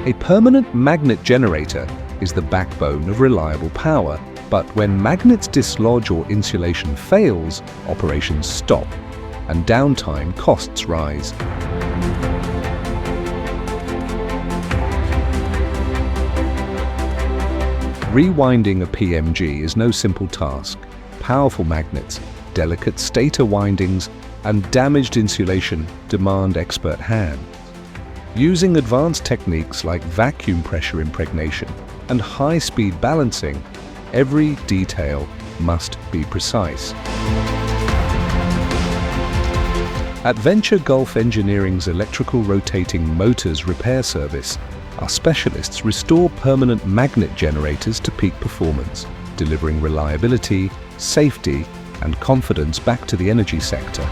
A permanent magnet generator is the backbone of reliable power, but when magnets dislodge or insulation fails, operations stop, and downtime costs rise. Rewinding a PMG is no simple task. Powerful magnets, delicate stator windings, and damaged insulation demand expert hands. Using advanced techniques like vacuum pressure impregnation and high-speed balancing, every detail must be precise. At Venture Gulf Engineering's electrical rotating motors repair service, our specialists restore permanent magnet generators to peak performance, delivering reliability, safety, and confidence back to the energy sector.